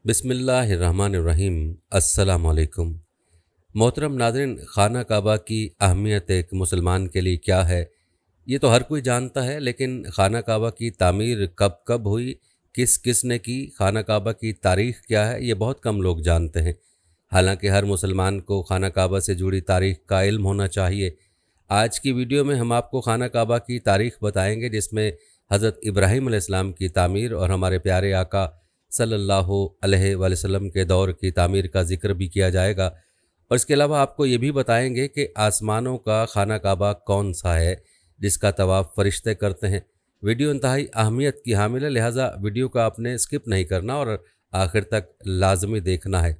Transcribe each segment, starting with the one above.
बिस्मिल्लाहिर्रहमानिर्रहीम। अस्सलाम वालेकुम। मोहतरम नाज़रीन, खाना काबा की अहमियत एक मुसलमान के लिए क्या है, ये तो हर कोई जानता है, लेकिन खाना काबा की तामीर कब कब हुई, किस किस ने की, खाना काबा की तारीख़ क्या है, ये बहुत कम लोग जानते हैं। हालांकि हर मुसलमान को खाना काबा से जुड़ी तारीख़ का इल्म होना चाहिए। आज की वीडियो में हम आपको खाना काबा की तारीख़ बताएंगे, जिसमें हज़रत इब्राहीम अलैहिस्सलाम की तामीर और हमारे प्यारे आका सल्लल्लाहु अलैहि वसल्लम के दौर की तामीर का ज़िक्र भी किया जाएगा। और इसके अलावा आपको ये भी बताएंगे कि आसमानों का खाना काबा कौन सा है जिसका तवाफ़ फ़रिश्ते करते हैं। वीडियो इंतहाई अहमियत की हामिल है, लिहाजा वीडियो को आपने स्किप नहीं करना और आखिर तक लाजमी देखना है।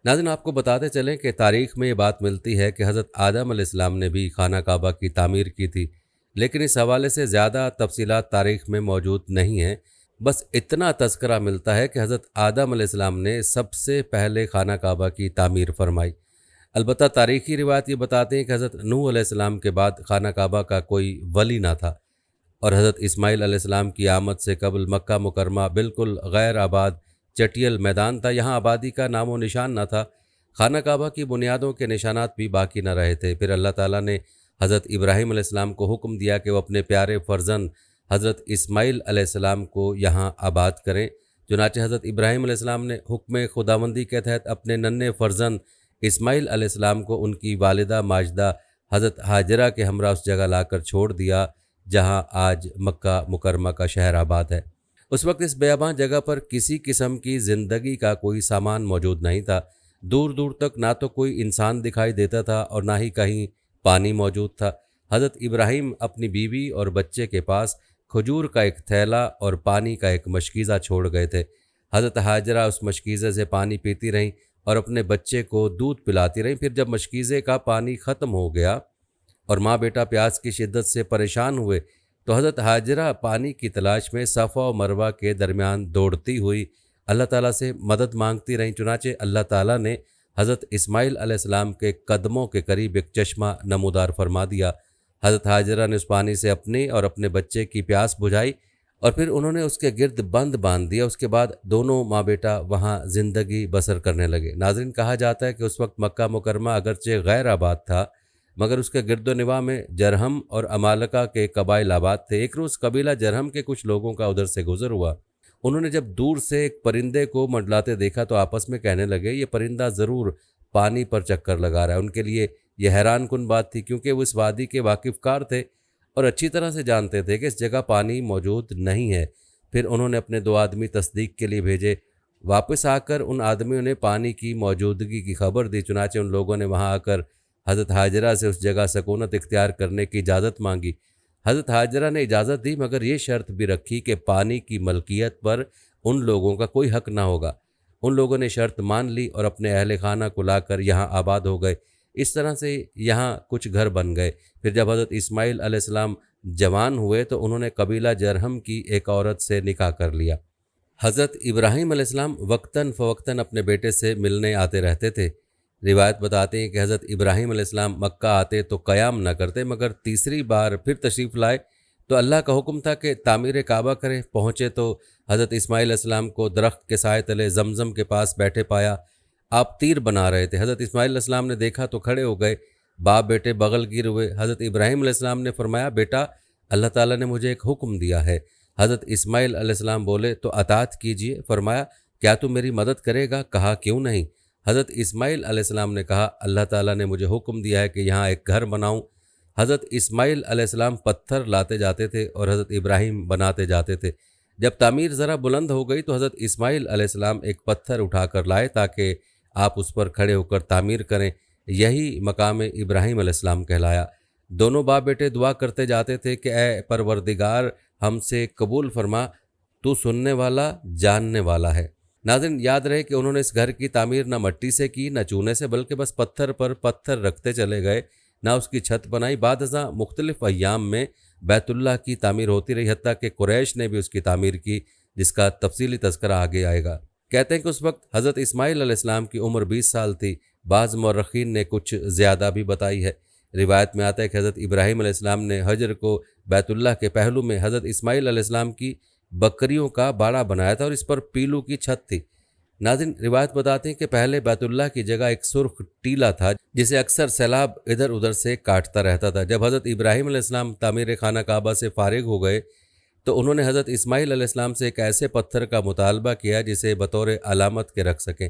नाज़रीन, आपको बताते चलें कि तारीख़ में ये बात मिलती है कि हज़रत आदम अलैहिस्सलाम ने भी खाना काबा की तामीर की थी, लेकिन इस हवाले से ज़्यादा तफसीलात तारीख़ में मौजूद नहीं हैं। बस इतना तज़किरा मिलता है कि हज़रत आदम अलैहिस्सलाम ने सबसे पहले खाना काबा की तामीर फरमाई। अलबत्ता तारीख़ी रिवायत ये बताते हैं कि हज़रत नूह अलैहिस्सलाम के बाद खाना काबा का कोई वली ना था, और हज़रत इस्माइल अलैहिस्सलाम की आमद से कबल मक्का मुकरमा बिल्कुल गैर आबाद चटियल मैदान था। यहाँ आबादी का नामो निशान न था। खाना काबा की बुनियादों के निशानात भी बाकी न रहे थे। फिर अल्लाह ताला ने हज़रत इब्राहीम अलैहिस्सलाम को हुक्म दिया कि वो अपने प्यारे फ़र्जंद हज़रत इस्माइल अलैहिस्सलाम को यहाँ आबाद करें। चुनांचे हज़रत इब्राहीम अलैहिस्सलाम ने हुक्म खुदाबंदी के तहत अपने नन्हे फ़र्जंद इस्माइल अलैहिस्सलाम को उनकी वालिदा माजदा हज़रत हाजरा के हमरा उस जगह लाकर छोड़ दिया जहाँ आज मक्का मुकरमा का शहर आबाद है। उस वक्त इस बेअबां जगह पर किसी किस्म की ज़िंदगी का कोई सामान मौजूद नहीं था। दूर दूर तक ना तो कोई इंसान दिखाई देता था और ना ही कहीं पानी मौजूद था। हज़रत इब्राहीम अपनी बीवी और बच्चे के पास खजूर का एक थैला और पानी का एक मशकीज़ा छोड़ गए थे। हज़रत हाजरा उस मशकीज़े से पानी पीती रहीं और अपने बच्चे को दूध पिलाती रहीं। फिर जब मशकीज़े का पानी ख़त्म हो गया और माँ बेटा प्यास की शिद्दत से परेशान हुए, तो हज़रत हाजरा पानी की तलाश में सफ़ा और मरवा के दरमियान दौड़ती हुई अल्लाह ताला से मदद मांगती रहीं। चुनाचे अल्लाह ताला ने हज़रत इस्माइल अलैहिस्सलाम के कदमों के करीब एक चश्मा नमूदार फरमा दिया। हज़रत हाजरा ने उस पानी से अपने और अपने बच्चे की प्यास बुझाई और फिर उन्होंने उसके गिर्द बंद बांध दिया। उसके बाद दोनों माँ बेटा वहाँ ज़िंदगी बसर करने लगे। नाज़रीन, कहा जाता है कि उस वक्त मक्का मुकरमा अगरचे गैर आबाद था, मगर उसके गिरदोनिवा में जरहम और अमालका के कबाइल आबाद थे। एक रोज़ कबीला जरहम के कुछ लोगों का उधर से गुजर हुआ। उन्होंने जब दूर से एक परिंदे को मंडलाते देखा तो आपस में कहने लगे, ये परिंदा ज़रूर पानी पर चक्कर लगा रहा है। उनके लिए यह हैरान कुन बात थी, क्योंकि वो इस वादी के वाकिफ़कार थे और अच्छी तरह से जानते थे कि इस जगह पानी मौजूद नहीं है। फिर उन्होंने अपने 2 आदमी तस्दीक के लिए भेजे। वापस आकर उन आदमियों ने पानी की मौजूदगी की खबर दी। चुनाचे उन लोगों ने वहाँ आकर हज़रत हाजरा से उस जगह सकूनत इख्तियार करने की इजाज़त मांगी। हज़रत हाजरा ने इजाज़त दी, मगर ये शर्त भी रखी कि पानी की मलकियत पर उन लोगों का कोई हक ना होगा। उन लोगों ने शर्त मान ली और अपने अहल खाना को लाकर यहाँ आबाद हो गए। इस तरह से यहाँ कुछ घर बन गए। फिर जब हज़रत इस्माइल अलैहिस्सलाम जवान हुए तो उन्होंने कबीला जरहम की एक औरत से निकाह कर लिया। हज़रत इब्राहीम अलैहिस्सलाम वक्तन फ़वक्तन अपने बेटे से मिलने आते रहते थे। रिवायत बताते हैं कि हज़रत इब्राहीम अलैहिस्सलाम मक्का आते तो क़याम न करते, मगर तीसरी बार फिर तशरीफ़ लाए तो अल्लाह का हुक्म था कि तामीर काबा करें। पहुँचे तो हज़रत इस्माइल अलैहिस्सलाम को दरख्त के साए तले ज़मज़म के पास बैठे पाया। आप तीर बना रहे थे। हज़रत इस्माइल अलैहिस्सलाम ने देखा तो खड़े हो गए। बाप बेटे बगल गिर हुए। हज़रत इब्राहीम अलैहिस्सलाम ने फरमाया, बेटा, अल्लाह ताला ने मुझे एक हुक्म दिया है। हज़रत इस्माइल अलैहिस्सलाम बोले, तो अतात कीजिए। फरमाया, क्या तू मेरी मदद करेगा? कहा, क्यों नहीं। हज़रत इस्माइल अलैहिस्सलाम ने कहा, अल्लाह ताला ने मुझे हुक्म दिया है कि यहाँ एक घर बनाऊँ। हज़रत इस्माइल अलैहिस्सलाम पत्थर लाते जाते थे और हज़रत इब्राहीम बनाते जाते थे। जब तामीर ज़रा बुलंद हो गई तो हज़रत इस्माइल अलैहिस्सलाम एक पत्थर उठाकर लाए ताकि आप उस पर खड़े होकर तामीर करें। यही मकाम इब्राहीम अलैहिस्सलाम कहलाया। दोनों बाप बेटे दुआ करते जाते थे कि ए परवरदिगार, हमसे कबूल फरमा, तू सुनने वाला जानने वाला है। नाज़रीन, याद रहे कि उन्होंने इस घर की तामीर न मिट्टी से की न चूने से, बल्कि बस पत्थर पर पत्थर रखते चले गए, ना उसकी छत बनाई। बाद अज़ां मुख्तलिफ़ अय्याम में बैतुल्लाह की तामीर होती रही, हत्ता कि कुरैश ने भी उसकी तामीर की, जिसका तफसीली तज़किरा आगे आएगा। कहते हैं कि उस वक्त हज़रत इस्माइल अलैहिस्सलाम की उम्र 20 साल थी। बाज़ मौरख़ीन ने कुछ ज़्यादा भी बताई है। रिवायत में आता है कि हज़रत इब्राहीम अलैहिस्सलाम ने हजर को बैतुल्लाह के पहलू में हज़रत इस्माइल अलैहिस्सलाम की बकरियों का बाड़ा बनाया था और इस पर पीलू की छत थी। नाज़रीन, रिवायत बताते हैं कि पहले बैतुल्लाह की जगह एक सुर्ख टीला था जिसे अक्सर सैलाब इधर उधर से काटता रहता था। जब हज़रत इब्राहीम अलैहिस्सलाम तामीर खाना काबा से फारिग हो गए तो उन्होंने हज़रत इस्माईल अलैहिस्सलाम से एक ऐसे पत्थर का मुतालबा किया जिसे बतौर अलामत के रख सकें,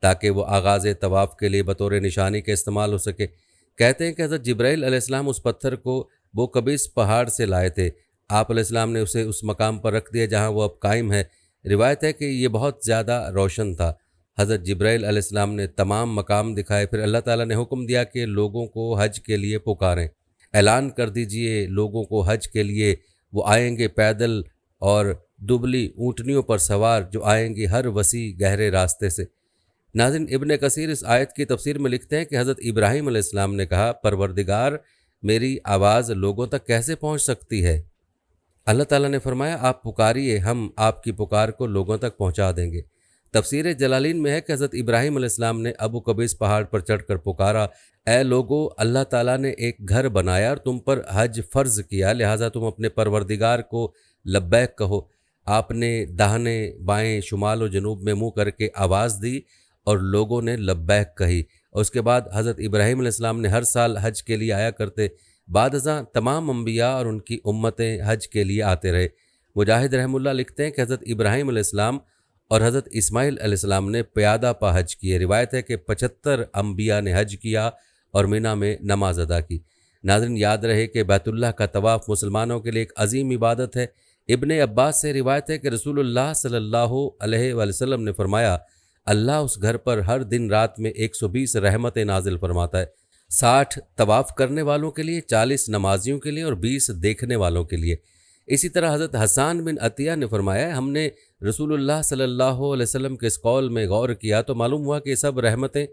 ताकि वो आगाज़ तवाफ़ के लिए बतौर निशानी के इस्तेमाल हो सके। कहते हैं कि हज़रत जिब्राईल अलैहिस्सलाम उस पत्थर को वो कबीस पहाड़ से लाए थे। आप अलैहिस्सलाम ने उसे उस मकाम पर रख दिया जहाँ वो अब कायम है। रिवायत है कि ये बहुत ज़्यादा रोशन था। हज़रत जिब्राईल अलैहिस्सलाम ने तमाम मकाम दिखाए। फिर अल्लाह ताला ने हुक्म दिया कि लोगों को हज के लिए पुकारें, ऐलान कर दीजिए लोगों को हज के लिए, वो आएंगे पैदल और दुबली ऊँटनियों पर सवार जो आएंगी हर वसी गहरे रास्ते से। नाज़रीन, इब्ने कसीर इस आयत की तफसीर में लिखते हैं कि हज़रत इब्राहीम अलैहिस्सलाम ने कहा, परवरदिगार, मेरी आवाज़ लोगों तक कैसे पहुँच सकती है? अल्लाह ताला ने फरमाया, आप पुकारिए, हम आपकी पुकार को लोगों तक पहुँचा देंगे। तफसीर जलालीन में है कि हज़रत इब्राहीम अलैहिस्सलाम ने अबू कबीस पहाड़ पर चढ़कर पुकारा, ए लोगो, अल्लाह ताला ने एक घर बनाया और तुम पर हज फ़र्ज़ किया, लिहाजा तुम अपने परवरदिगार को लब्बैक कहो। आपने दाहने बाएँ शुमाल व जनूब में मुँह करके आवाज़ दी और लोगों ने लब्बैक कही। और उसके बाद हज़रत इब्राहीम अलैहिस्सलाम ने हर साल हज के लिए आया करते। बाद अज़ां तमाम अम्बिया और उनकी उम्मतें हज के लिए आते रहे। मुजाहिद रहमुल्लाह लिखते हैं कि हज़रत इब्राहीम अलैहिस्सलाम और हज़रत इस्माईल अलैहिस्सलाम ने प्यादा पा हज किए। रिवायत है कि 75 अम्बिया ने हज किया और मिना में नमाज अदा की। नाज़रीन, याद रहे कि बैतुल्लाह का तवाफ़ मुसलमानों के लिए एक अजीम इबादत है। इब्ने अब्बास से रिवायत है कि रसूलुल्लाह सल्लल्लाहु अलैहि वसल्लम ने फरमाया, अल्लाह उस घर पर हर दिन रात में 120 रहमतें नाजिल फरमाता है, 60 तवाफ़ करने वालों के लिए, 40 नमाजियों के लिए और 20 देखने वालों के लिए। इसी तरह हज़रत हसान बिन अतिया ने फरमाया, हमने रसूलुल्लाह सल्लल्लाहु अलैहि वसल्लम के इस कौल में गौर किया तो मालूम हुआ कि सब रहमतें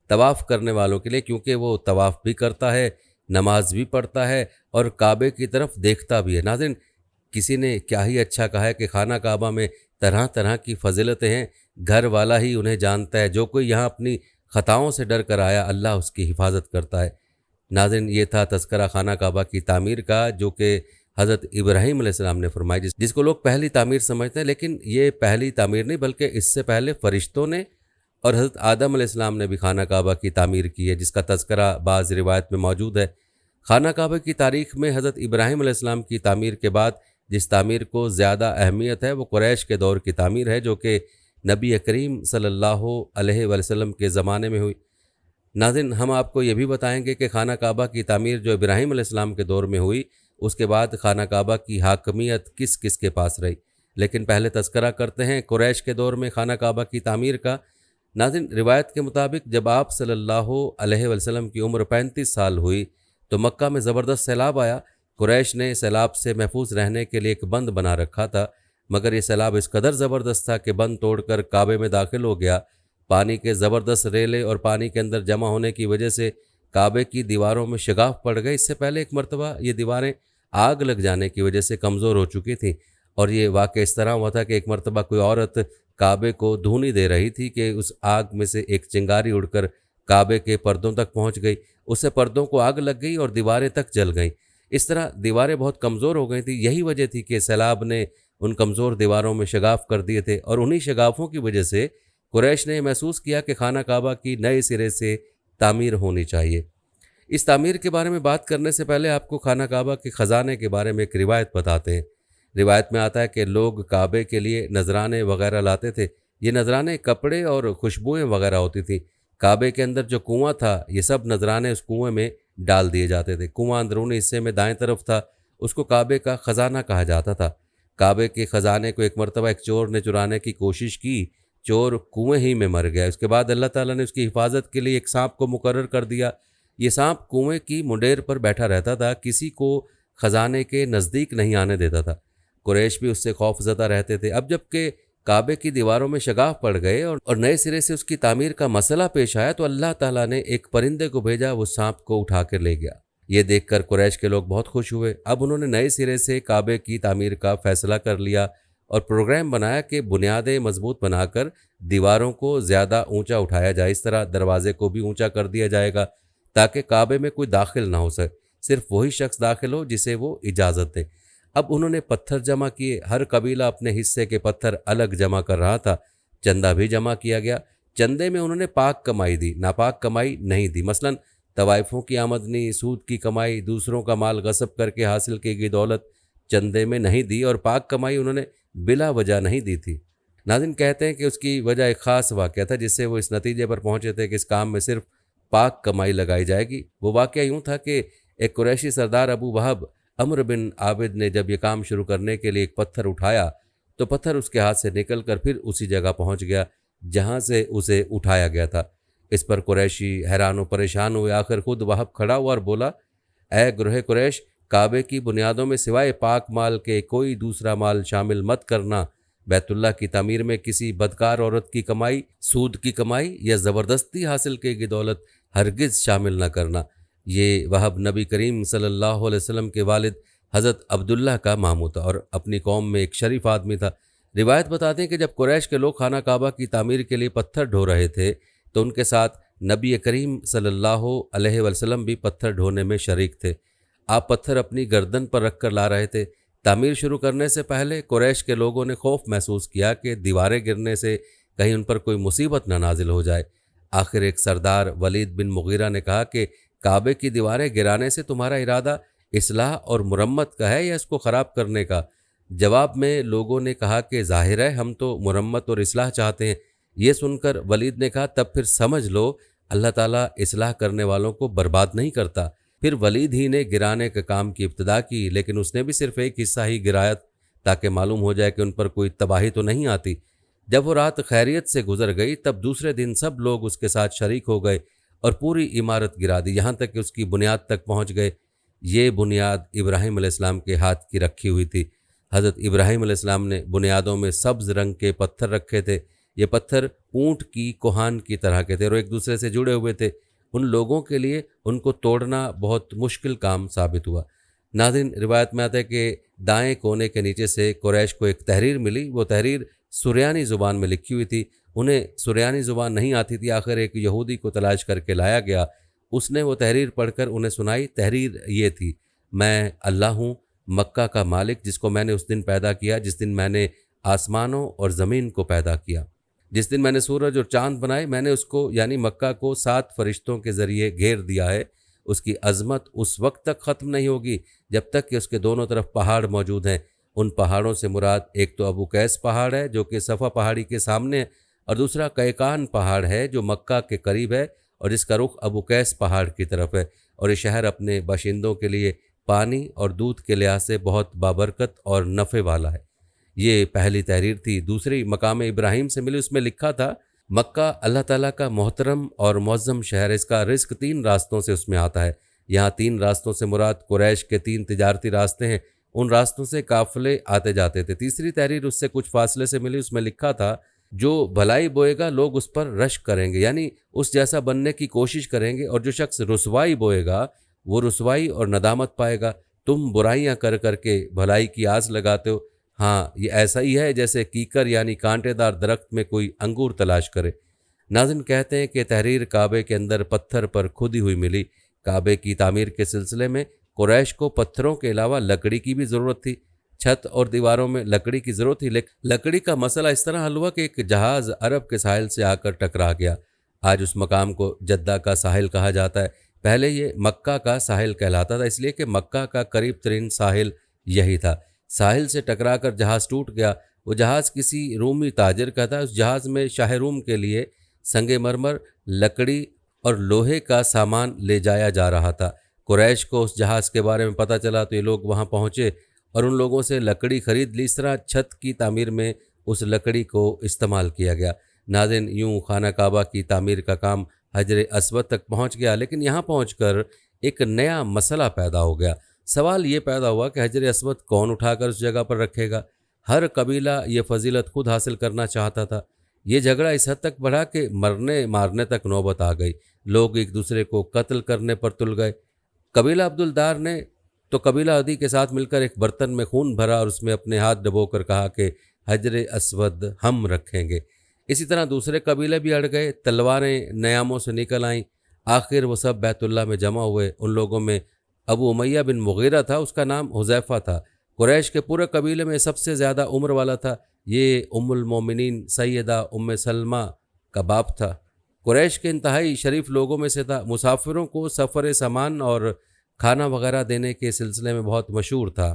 तवाफ़ करने वालों के लिए, क्योंकि वो तवाफ़ भी करता है, नमाज भी पढ़ता है और काबे की तरफ देखता भी है। नाज़रीन, किसी ने क्या ही अच्छा कहा है कि खाना काबा में तरह तरह की फजीलतें हैं, घर वाला ही उन्हें जानता है। जो कोई यहाँ अपनी ख़ताओं से डर कर आया, अल्लाह उसकी हिफाजत करता है। नाज़रीन, ये था तज़किरा खाना काबा की तामीर का, जो कि हज़रत इब्राहीम अलैहिस्सलाम ने फरमाई, जिसको लोग पहली तामीर समझते हैं, लेकिन ये पहली तामीर नहीं, बल्कि इससे पहले फ़रिश्तों ने और हज़रत आदम अलैहिस्सलाम ने भी खाना काबा की तामीर की है, जिसका तज़किरा बाज़ रिवायत में मौजूद है। खाना काबा की तारीख़ में हज़रत इब्राहीम अलैहिस्सलाम की तामीर के बाद जिस तामीर को ज़्यादा अहमियत है वो कुरैश के दौर की तामीर है, जो कि नबी करीम सल्लल्लाहु अलैहि वसल्लम के ज़माने में हुई। नाज़रीन, हम आपको ये भी बताएंगे कि खाना काबा की तामीर जो इब्राहीम अलैहिस्सलाम के दौर में हुई, उसके बाद खाना काबा की हाकमियत किस किस के पास रही। लेकिन पहले तज़किरा करते हैं कुरैश के दौर में खाना काबा की तामीर का। नाज़रीन, रिवायत के मुताबिक जब आप सल्लल्लाहु अलैहि वसल्लम की उम्र 35 साल हुई तो मक्का में ज़बरदस्त सैलाब आया। कुरैश ने सैलाब से महफूज रहने के लिए एक बंद बना रखा था, मगर ये सैलाब इस कदर ज़बरदस्त था कि बंद तोड़कर काबे में दाखिल हो गया। पानी के ज़बरदस्त रेले और पानी के अंदर जमा होने की वजह से काबे की दीवारों में शगाफ पड़ गए। इससे पहले एक मरतबा ये दीवारें आग लग जाने की वजह से कमज़ोर हो चुकी थीं, और ये वाक़या इस तरह हुआ था कि एक मरतबा कोई औरत काबे को धूनी दे रही थी कि उस आग में से एक चिंगारी उड़कर काबे के पर्दों तक पहुंच गई। उससे पर्दों को आग लग गई और दीवारें तक जल गईं। इस तरह दीवारें बहुत कमज़ोर हो गई थी। यही वजह थी कि सैलाब ने उन कमज़ोर दीवारों में शगाफ कर दिए थे, और उन्हीं शगाफों की वजह से कुरैश ने महसूस किया कि खाना काबा की नए सिरे से तामीर होनी चाहिए। इस तामीर के बारे में बात करने से पहले आपको खाना काबा के ख़जाने के बारे में एक रिवायत बताते हैं। रिवायत में आता है कि लोग काबे के लिए नजराने वगैरह लाते थे। ये नजराने कपड़े और खुशबुएं वगैरह होती थी। काबे के अंदर जो कुआं था, ये सब नजराने उस कुएं में डाल दिए जाते थे। कुआं अंदरूनी हिस्से में दाएं तरफ था, उसको काबे का ख़जाना कहा जाता था। काबे के ख़जाने को एक मरतबा एक चोर ने चुराने की कोशिश की। चोर कुएं ही में मर गया। उसके बाद अल्लाह ताला ने उसकी हिफाजत के लिए एक सांप को मुकर्रर कर दिया। ये सांप कुएं की मुंडेर पर बैठा रहता था, किसी को ख़जाने के नज़दीक नहीं आने देता था। कुरैश भी उससे खौफज़दा रहते थे। अब जबकि काबे की दीवारों में शगाफ पड़ गए और नए सिरे से उसकी तामीर का मसला पेश आया, तो अल्लाह ताला ने एक परिंदे को भेजा, वो सांप को उठा कर ले गया। ये देखकर कुरैश के लोग बहुत खुश हुए। अब उन्होंने नए सिरे से काबे की तामीर का फ़ैसला कर लिया और प्रोग्राम बनाया कि बुनियादें मजबूत बनाकर दीवारों को ज़्यादा ऊंचा उठाया जाए। इस तरह दरवाजे को भी ऊंचा कर दिया जाएगा ताकि काबे में कोई दाखिल ना हो सके, सिर्फ वही शख्स दाखिल हो जिसे वो इजाज़त दे। अब उन्होंने पत्थर जमा किए। हर कबीला अपने हिस्से के पत्थर अलग जमा कर रहा था चंदा भी जमा किया गया। चंदे में उन्होंने पाक कमाई दी, नापाक कमाई नहीं दी। मसलन तवाइफों की आमदनी, सूद की कमाई, दूसरों का माल गसब करके हासिल की गई दौलत चंदे में नहीं दी, और पाक कमाई उन्होंने बिला वजह नहीं दी थी। नाज़रीन, कहते हैं कि उसकी वजह एक ख़ास वाक़या था जिससे वो इस नतीजे पर पहुँचे थे कि इस काम में सिर्फ पाक कमाई लगाई जाएगी। वो वाक़या यूँ था कि एक कुरैशी सरदार अबू वहब अम्र बिन आबिद ने जब ये काम शुरू करने के लिए एक पत्थर उठाया तो पत्थर उसके हाथ से निकल कर फिर उसी जगह पहुँच गया जहाँ से उसे उठाया गया था। इस पर कुरैशी हैरान व परेशान हुए। आखिर खुद वहब खड़ा हुआ और बोला, ए गुरहे कुरैश, काबे की बुनियादों में सिवाय पाक माल के कोई दूसरा माल शामिल मत करना। बैतुल्लाह की तामीर में किसी बदकार औरत की कमाई, सूद की कमाई या ज़बरदस्ती हासिल की गई दौलत हरगिज़ शामिल न करना। ये वहब नबी करीम सल्लल्लाहु अलैहि वसल्लम के वालिद हज़रत अब्दुल्लाह का मामू था और अपनी कौम में एक शरीफ आदमी था। रिवायत बताते हैं कि जब कुरैश के लोग खाना काबा की तामीर के लिए पत्थर ढो रहे थे तो उनके साथ नबी करीम सल्लल्लाहु अलैहि वसल्लम भी पत्थर ढोने में शरीक थे। आप पत्थर अपनी गर्दन पर रख कर ला रहे थे। तामीर शुरू करने से पहले कुरैश के लोगों ने खौफ महसूस किया कि दीवारें गिरने से कहीं उन पर कोई मुसीबत न नाजिल हो जाए। आखिर एक सरदार वलीद बिन मुगीरा ने कहा कि काबे की दीवारें गिराने से तुम्हारा इरादा इस्लाह और मुरम्मत का है या इसको ख़राब करने का? जवाब में लोगों ने कहा कि जाहिर है हम तो मुरम्मत और इस्लाह चाहते हैं। ये सुनकर वलीद ने कहा, तब फिर समझ लो अल्लाह ताला इस्लाह करने वालों को बर्बाद नहीं करता। फिर वलीद ही ने गिराने के काम की इब्तिदा की, लेकिन उसने भी सिर्फ एक हिस्सा ही गिराया ताकि मालूम हो जाए कि उन पर कोई तबाही तो नहीं आती। जब वो रात खैरियत से गुजर गई तब दूसरे दिन सब लोग उसके साथ शरीक हो गए और पूरी इमारत गिरा दी, यहाँ तक कि उसकी बुनियाद तक पहुँच गए। ये बुनियाद इब्राहीम अलैहिस्सलाम के हाथ की रखी हुई थी। हज़रत इब्राहीम अलैहिस्सलाम ने बुनियादों में सब्ज़ रंग के पत्थर रखे थे। ये पत्थर ऊँट की कोहान की तरह के थे और एक दूसरे से जुड़े हुए थे। उन लोगों के लिए उनको तोड़ना बहुत मुश्किल काम साबित हुआ। नाज़रीन, रिवायत में आता है कि दाएं कोने के नीचे से कुरैश को एक तहरीर मिली। वो तहरीर सुरयानी ज़ुबान में लिखी हुई थी। उन्हें सुरयानी ज़ुबान नहीं आती थी। आखिर एक यहूदी को तलाश करके लाया गया। उसने वो तहरीर पढ़कर उन्हें सुनाई। तहरीर ये थी, मैं अल्लाह हूँ, मक्का का मालिक, जिसको मैंने उस दिन पैदा किया जिस दिन मैंने आसमानों और ज़मीन को पैदा किया। जिस दिन मैंने सूरज और चाँद बनाए मैंने उसको यानी मक्का को 7 फरिश्तों के ज़रिए घेर दिया है। उसकी अज़मत उस वक्त तक ख़त्म नहीं होगी जब तक कि उसके दोनों तरफ पहाड़ मौजूद हैं। उन पहाड़ों से मुराद एक तो अबू कैस पहाड़ है जो कि सफ़ा पहाड़ी के सामने है, और दूसरा कैकान पहाड़ है जो मक्का के करीब है और जिसका रुख अबू कैस पहाड़ की तरफ है। और ये शहर अपने बाशिंदों के लिए पानी और दूध के लिहाज से बहुत बाबरकत और नफ़े वाला है। ये पहली तहरीर थी। दूसरी मकाम इब्राहीम से मिली। उसमें लिखा था, मक्का अल्लाह ताला का मोहतरम और मुअज़्ज़म शहर, इसका रिज़्क़ 3 रास्तों से उसमें आता है। यहाँ 3 रास्तों से मुराद कुरैश के 3 तिजारती रास्ते हैं। उन रास्तों से काफ़िले आते जाते थे। तीसरी तहरीर उससे कुछ फासले से मिली। उसमें लिखा था, जो भलाई बोएगा लोग उस पर रश्क करेंगे, यानी उस जैसा बनने की कोशिश करेंगे, और जो शख्स रुसवाई बोएगा वो रुसवाई और नदामत पाएगा। तुम बुराइयां कर करके भलाई की आस लगाते हो। हाँ, ये ऐसा ही है जैसे कीकर यानी कांटेदार दरख्त में कोई अंगूर तलाश करे। नाज़रीन, कहते हैं कि तहरीर काबे के अंदर पत्थर पर खुदी हुई मिली। काबे की तामीर के सिलसिले में कुरैश को पत्थरों के अलावा लकड़ी की भी ज़रूरत थी। छत और दीवारों में लकड़ी की ज़रूरत थी, लेकिन लकड़ी का मसला इस तरह हल हुआ कि एक जहाज़ अरब के साहिल से आकर टकरा गया। आज उस मकाम को जद्दा का साहिल कहा जाता है। पहले ये मक्का का साहिल कहलाता था, इसलिए कि मक्का का करीब तरीन साहिल यही था। साहिल से टकरा कर जहाज़ टूट गया। वो जहाज़ किसी रूमी ताजिर का था। उस जहाज़ में शाह रूम के लिए संगे मरमर, लकड़ी और लोहे का सामान ले जाया जा रहा था। कुरैश को उस जहाज़ के बारे में पता चला तो ये लोग वहाँ पहुँचे और उन लोगों से लकड़ी ख़रीद ली। इस तरह छत की तामीर में उस लकड़ी को इस्तेमाल किया गया। नाज़रीन, यूँ खाना काबा की तामीर का काम हजर अस्वद तक पहुँच गया, लेकिन यहाँ पहुँचकर एक नया मसला पैदा हो गया। सवाल ये पैदा हुआ कि हजर अस्वद कौन उठाकर उस जगह पर रखेगा। हर कबीला ये फजीलत खुद हासिल करना चाहता था। ये झगड़ा इस हद तक बढ़ा कि मरने मारने तक नौबत आ गई। लोग एक दूसरे को कत्ल करने पर तुल गए। कबीला अब्दुलदार ने तो कबीला अदी के साथ मिलकर एक बर्तन में खून भरा और उसमें अपने हाथ डबोकर कहा कि हजर अस्वद हम रखेंगे। इसी तरह दूसरे कबीले भी अड़ गए। तलवारें नयामों से निकल आईं। आखिर वो सब बैतुल्लाह में जमा हुए। उन लोगों में अबू उमैया बिन मुगीरा था, उसका नाम हुज़ैफ़ा था। कुरैश के पूरे कबीले में सबसे ज़्यादा उम्र वाला था। ये उम्मुल मोमिनीन सैयदा उम्मे सलमा का बाप था। कुरैश के इंतहाई शरीफ लोगों में से था। मुसाफिरों को सफ़र सामान और खाना वगैरह देने के सिलसिले में बहुत मशहूर था।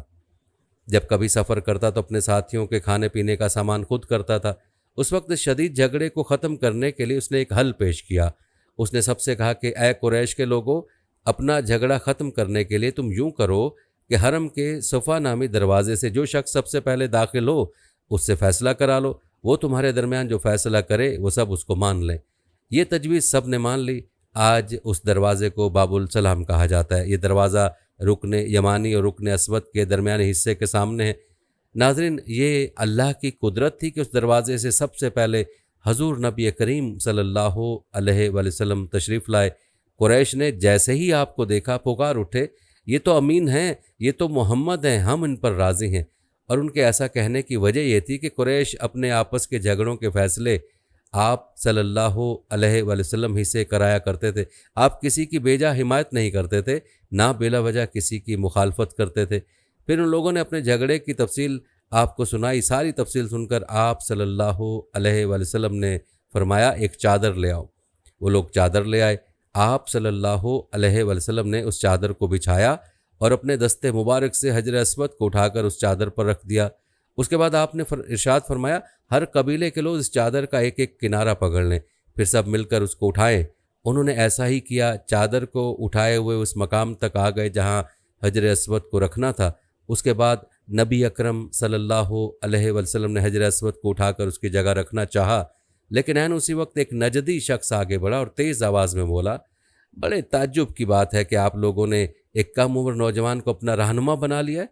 जब कभी सफ़र करता तो अपने साथियों के खाने पीने का सामान खुद करता था। उस वक्त शदीद झगड़े को ख़त्म करने के लिए उसने एक हल पेश किया। उसने सबसे कहा कि ए कुरैश के लोगों, अपना झगड़ा ख़त्म करने के लिए तुम यूं करो कि हरम के सफ़ा नामी दरवाजे से जो शख्स सबसे पहले दाखिल हो उससे फ़ैसला करा लो। वो तुम्हारे दरमियान जो फ़ैसला करे वो सब उसको मान लें। ये तजवीज़ सब ने मान ली। आज उस दरवाज़े को बाबुल सलाम कहा जाता है। ये दरवाज़ा रुकन यमानी और रुकन असवद के दरमियानी हिस्से के सामने है। नाज़रीन, ये अल्लाह की कुदरत थी कि उस दरवाज़े से सबसे पहले हजूर नबी करीम सल्लल्लाहु अलैहि वसल्लम तशरीफ़ लाए। कुरैश ने जैसे ही आपको देखा पुकार उठे, ये तो अमीन हैं, ये तो मोहम्मद हैं, हम इन पर राज़ी हैं। और उनके ऐसा कहने की वजह ये थी कि कुरैश अपने आपस के झगड़ों के फ़ैसले आप सल्लल्लाहु अलैहि वसल्लम ही से कराया करते थे। आप किसी की बेजा हिमायत नहीं करते थे, ना बेला वजह किसी की मुखालफत करते थे। फिर उन लोगों ने अपने झगड़े की तफसील आपको सुनाई। सारी तफसील सुनकर आप सल्लल्लाहु अलैहि वसल्लम ने फरमाया, एक चादर ले आओ। वो लोग चादर ले आए। आप सल्लल्लाहु अलैहि वसल्लम ने उस चादर को बिछाया और अपने दस्ते मुबारक से हजर अस्वद को उठाकर उस चादर पर रख दिया। उसके बाद आपने इरशाद फरमाया, हर कबीले के लोग इस चादर का एक एक किनारा पकड़ लें, फिर सब मिलकर उसको उठाएं। उन्होंने ऐसा ही किया। चादर को उठाए हुए उस मकाम तक आ गए जहां हजर अस्वद को रखना था। उसके बाद नबी अकरम सल्लल्लाहु अलैहि वसल्लम ने हजर अस्वद को उठाकर उसकी जगह रखना चाहा, लेकिन ऐन उसी वक्त एक नजदी शख्स आगे बढ़ा और तेज़ आवाज़ में बोला, बड़े ताज्जुब की बात है कि आप लोगों ने एक कम उम्र नौजवान को अपना रहनुमा बना लिया है,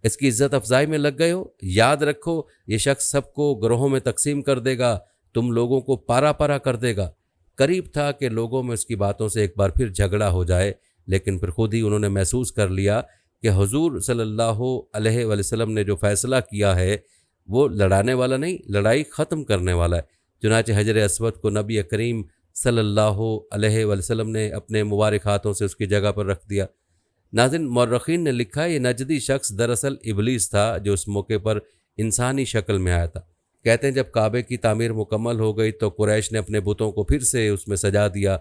इसकी इज्जत अफजाई में लग गए हो। याद रखो, ये शख्स सबको ग्रोहों में तकसीम कर देगा, तुम लोगों को पारा पारा कर देगा। करीब था कि लोगों में उसकी बातों से एक बार फिर झगड़ा हो जाए, लेकिन फिर खुद ही उन्होंने महसूस कर लिया कि हुजूर सल्लल्लाहु अलैहि वसल्लम ने जो फ़ैसला किया है वो लड़ाने वाला नहीं, लड़ाई ख़त्म करने वाला है। चुनांचे हजर अस्वद को नबी करीम सल्लल्लाहु अलैहि वसल्लम ने अपने मुबारक हाथों से उसकी जगह पर रख दिया। नाज़रीन, मौर्रखीन ने लिखा है, ये नजदी शख्स दरअसल इबलीस था जो उस मौके पर इंसानी शक्ल में आया था। कहते हैं जब काबे की तामीर मुकम्मल हो गई तो कुरैश ने अपने बुतों को फिर से उसमें सजा दिया।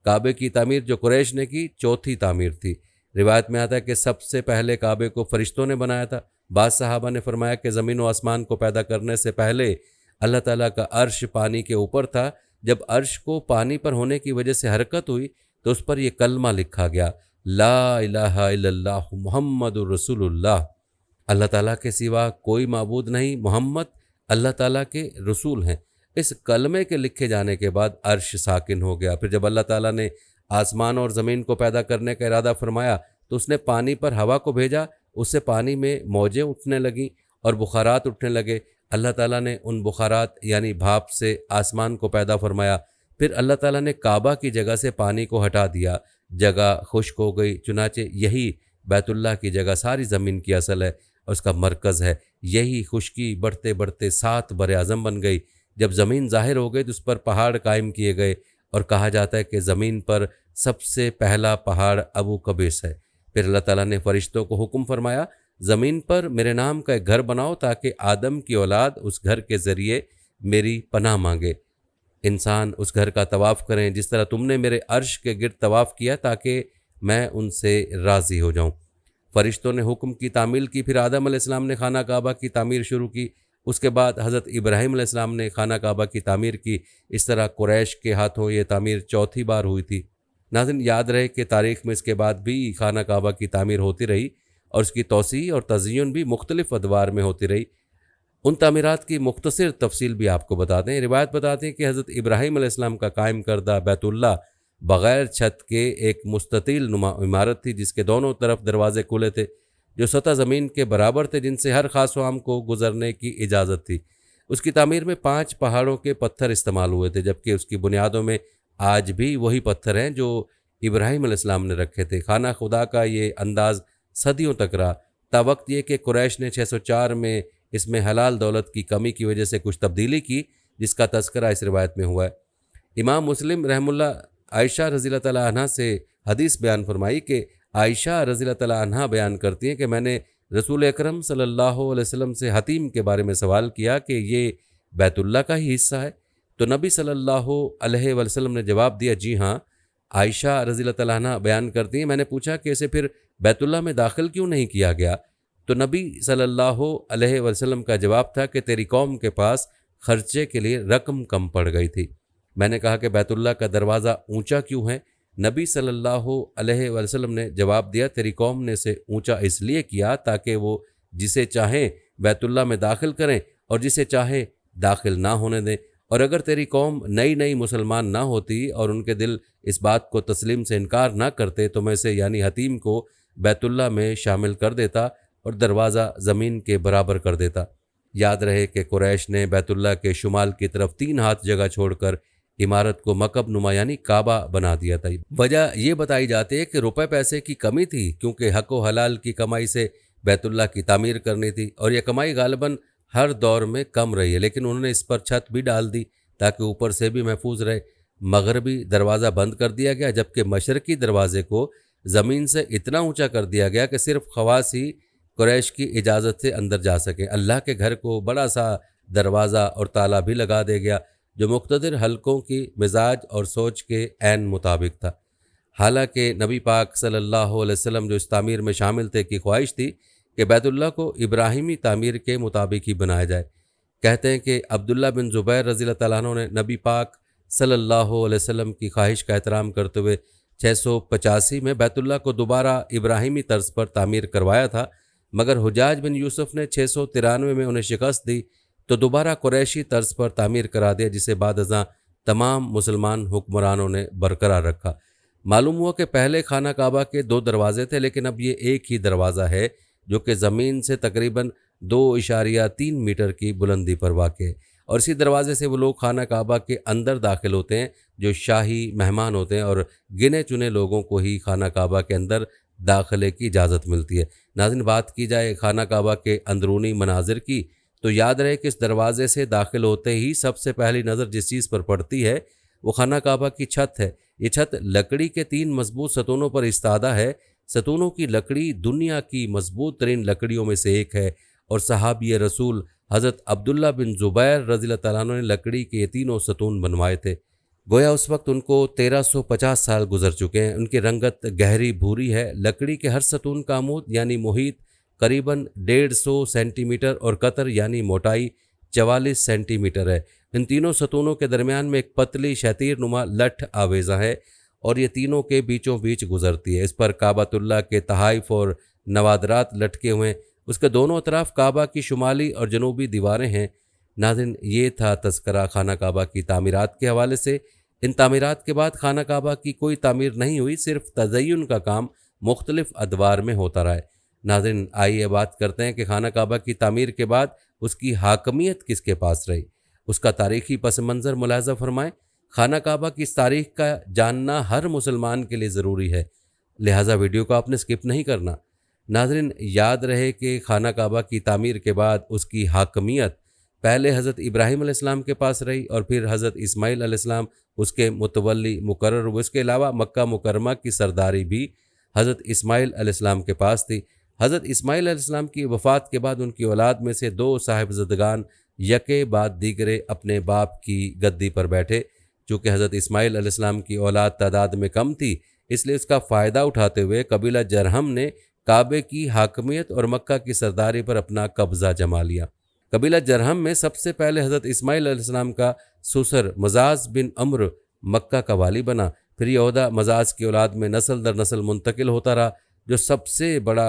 काबे की तामीर जो कुरैश ने की, चौथी तामीर थी। रिवायत में आता है कि सबसे पहले काबे को फरिश्तों ने बनाया था। बाज़ सहाबा ने फरमाया कि ज़मीन व आसमान को पैदा करने से पहले अल्लाह ताला का अर्श पानी के ऊपर था। जब अर्श को पानी पर होने की वजह से हरकत हुई तो उस पर यह कलमा लिखा गया, ला इलाहा इल्लल्लाह मुहम्मदुर रसूलुल्लाह। अल्लाह ताला के सिवा कोई माबूद नहीं, मोहम्मद अल्लाह ताला के रसूल हैं। इस कलमे के लिखे जाने के बाद अर्श साकिन हो गया। फिर जब अल्लाह ताला ने आसमान और ज़मीन को पैदा करने का इरादा फरमाया तो उसने पानी पर हवा को भेजा। उससे पानी में मौजें उठने लगीं और बुखारात उठने लगे। अल्लाह ताला ने उन बुखारात यानी भाप से आसमान को पैदा फरमाया। फिर अल्लाह ताला ने काबा की जगह से पानी को हटा दिया, जगह खुश्क हो गई। चुनाचे यही बैतुल्लाह की जगह सारी ज़मीन की असल है और उसका मरकज़ है। यही खुश्की बढ़ते बढ़ते 7 बर-ए-आज़म बन गई। जब ज़मीन ज़ाहिर हो गई तो उस पर पहाड़ कायम किए गए और कहा जाता है कि ज़मीन पर सबसे पहला पहाड़ अबू कबीस है। फिर अल्लाह ताला ने फ़रिश्तों को हुक्म फरमाया, ज़मीन पर मेरे नाम का एक घर बनाओ ताकि आदम की औलाद उस घर के ज़रिए मेरी पनाह मांगे। इंसान उस घर का तवाफ़ करें जिस तरह तुमने मेरे अर्श के गिर्द तवाफ़ किया, ताकि मैं उनसे राज़ी हो जाऊँ। फ़रिश्तों ने हुक्म की तामील की। फिर आदम अलैहिस्सलाम ने खाना काबा की तामीर शुरू की। उसके बाद हज़रत इब्राहीम अलैहिस्सलाम ने खाना काबा की तामीर की। इस तरह कुरैश के हाथों ये तामीर चौथी बार हुई थी। नाज़रीन, याद रहे कि तारीख़ में इसके बाद भी खाना काबा की तामीर होती रही और उसकी तौसीह और तज़य्युन भी मुख्तलिफ़ अदवार में होती रही। उन तामीरात की मुख्तसर तफसील भी आपको बताते हैं। रिवायत बताते हैं कि हज़रत इब्राहीम अलैहिस्सलाम का कायम करदा बैतुल्लाह बग़ैर छत के एक मुस्ततील नुमा इमारत थी जिसके दोनों तरफ दरवाजे खुले थे, जो सतह ज़मीन के बराबर थे, जिनसे हर ख़ास आम को गुज़रने की इजाज़त थी। उसकी तामीर में 5 पहाड़ों के पत्थर इस्तेमाल हुए थे, जबकि उसकी बुनियादों में आज भी वही पत्थर हैं जो इब्राहीम अलैहिस्सलाम ने रखे थे। खाना खुदा का ये अंदाज़ सदियों तक रहा। तावक्त ये कि कुरैश ने 604 में इसमें हलाल दौलत की कमी की वजह से कुछ तब्दीली की, जिसका तज़किरा इस रिवायत में हुआ है। इमाम मुस्लिम रहमुल्लाह आयशा रज़ियल्लाहु तआला अन्हा से हदीस बयान फरमाई कि आयशा रज़ियल्लाहु तआला अन्हा बयान करती हैं कि मैंने रसूल अकरम सल्लल्लाहु अलैहि वसल्लम से हतीम के बारे में सवाल किया कि ये बैतुल्लाह का ही हिस्सा है? तो नबी सल्लल्लाहु अलैहि वसल्लम ने जवाब दिया, जी हाँ। आयशा रज़ियल्लाहु तआला अन्हा बयान करती हैं, मैंने पूछा कि इसे फिर बैतुल्लाह में दाखिल क्यों नहीं किया गया? तो नबी सल्लल्लाहु अलैहि वसल्लम का जवाब था कि तेरी कौम के पास खर्चे के लिए रकम कम पड़ गई थी। मैंने कहा कि बैतुल्लाह का दरवाज़ा ऊंचा क्यों है? नबी सल्लल्लाहु अलैहि वसल्लम ने जवाब दिया, तेरी कौम ने इसे ऊंचा इसलिए किया ताकि वो जिसे चाहें बैतुल्लाह में दाखिल करें और जिसे चाहे दाखिल ना होने दें। और अगर तेरी कौम नई नई मुसलमान ना होती और उनके दिल इस बात को तस्लीम से इनकार ना करते तो मैं इसे यानी हतीम को बैतुल्लाह में शामिल कर देता और दरवाज़ा ज़मीन के बराबर कर देता। याद रहे कि कुरैश ने बैतुल्लाह के शुमाल की तरफ 3 हाथ जगह छोड़कर इमारत को मकब नुमा यानी काबा बना दिया था। वजह ये बताई जाती है कि रुपए पैसे की कमी थी, क्योंकि हक व हलाल की कमाई से बैतुल्लाह की तामीर करनी थी और यह कमाई गालिबन हर दौर में कम रही है, लेकिन उन्होंने इस पर छत भी डाल दी ताकि ऊपर से भी महफूज रहे। मगरबी दरवाज़ा बंद कर दिया गया, जबकि मशरकी दरवाजे को ज़मीन से इतना ऊंचा कर दिया गया कि सिर्फ खवास ही कुरैश की इजाज़त से अंदर जा सकें। अल्लाह के घर को बड़ा सा दरवाज़ा और ताला भी लगा दिया गया जो मुख्तलिफ हलकों की मिजाज और सोच के ऐन मुताबिक था। हालांकि नबी पाक सल्लल्लाहु अलैहि वसल्लम जो इस तामीर में शामिल थे की ख्वाहिश थी कि बैतुल्लाह को इब्राहिमी तामीर के मुताबिक ही बनाया जाए। कहते हैं कि अब्दुल्ला बिन ज़ुबैर रज़ियल्लाहु तआला अन्हु ने नबी पाक सल्लल्लाहु अलैहि वसल्लम की ख्वाहिश का एहतराम करते हुए 685 में बैतुल्लाह को दोबारा इब्राहिमी तर्ज पर तामीर करवाया था, मगर हुजाज बिन यूसुफ ने 693 में उन्हें शिकस्त दी तो दोबारा कुरैशी तर्ज पर तामीर करा दिया, जिसे बाद अज़ां तमाम मुसलमान हुक्मरानों ने बरकरार रखा। मालूम हुआ कि पहले खाना काबा के 2 दरवाजे थे, लेकिन अब ये एक ही दरवाज़ा है जो कि ज़मीन से तकरीबन 2.3 मीटर की बुलंदी पर वाक़ है और इसी दरवाजे से वो लोग खाना काबा के अंदर दाखिल होते हैं जो शाही मेहमान होते हैं और गिने चुने लोगों को ही खाना काबा के अंदर दाखिले की इजाज़त मिलती है। नाज़रीन, बात की जाए खाना काबा के अंदरूनी मनाजिर की तो याद रहे कि इस दरवाजे से दाखिल होते ही सबसे पहली नज़र जिस चीज़ पर पड़ती है वो खाना काबा की छत है। ये छत लकड़ी के 3 मजबूत सतूनों पर इस्तादा है। सतूनों की लकड़ी दुनिया की मजबूत तरीन लकड़ियों में से एक है और सहाबी रसूल हज़रत अब्दुल्ला बिन ज़ुबैर रज़ियल्लाहु तआला अन्हु ने लकड़ी के ये तीनों सतून बनवाए थे। गोया उस वक्त उनको 1350 साल गुजर चुके हैं। उनकी रंगत गहरी भूरी है। लकड़ी के हर सतून का अमूद यानी मुहीत करीबन 150 सेंटीमीटर और कतर यानी मोटाई 44 सेंटीमीटर है। इन तीनों सतूनों के दरमियान में एक पतली शतीर नुमा लठ आवेज़ा है और ये तीनों के बीचों बीच गुजरती है। इस पर काबातुल्लाह के तहाइफ और नवादरात लटके हुए हैं। उसके दोनों तरफ काबा की शुमाली और जनूबी दीवारें हैं। नाज़रीन, ये था तज़किरा खाना काबा की तामीरात के हवाले से। इन तामीरात के बाद खाना काबा की कोई तामीर नहीं हुई, सिर्फ तज़य्युन का काम मुख्तलिफ अदवार में होता रहा है। नाज़रीन, आइए बात करते हैं कि खाना काबा की तामीर के बाद उसकी हाकमियत किसके पास रही, उसका तारीख़ी पस मंज़र मुलाहज़ा फरमाएँ। खाना काबा की इस तारीख़ का जानना हर मुसलमान के लिए ज़रूरी है, लिहाजा वीडियो को आपने स्किप नहीं करना। नाज़रीन, याद रहे कि खाना काबा की तामीर के बाद उसकी हाकमियत पहले हज़रत इब्राहीम अलैहिस्सलाम के पास रही और फिर हज़रत इस्माईल अलैहिस्सलाम उसके मुतवल्ली मुकर्रर हुए। इसके अलावा मक्का मुकरमा की सरदारी भी हज़रत इस्माईल अलैहिस्सलाम के पास थी। हज़रत इस्माईल अलैहिस्सलाम की वफ़ात के बाद उनकी औलाद में से 2 साहिबज़दगान यके बाद दीगरे अपने बाप की गद्दी पर बैठे। चूँकि हज़रत इस्माईल अलैहिस्सलाम की औलाद तादाद में कम थी, इसलिए इसका फ़ायदा उठाते हुए कबीला जरहम ने काबे की हाकमियत और मक्का की सरदारी पर अपना कब्ज़ा जमा लिया। कबीला जरहम में सबसे पहले हज़रत इस्माईल अलैहिस्सलाम का ससुर मजाज बिन अम्र मक्का का वाली बना। फिर यह ओहदा मजाज की औलाद में नस्ल दर नस्ल मुंतकिल होता रहा। जो सबसे बड़ा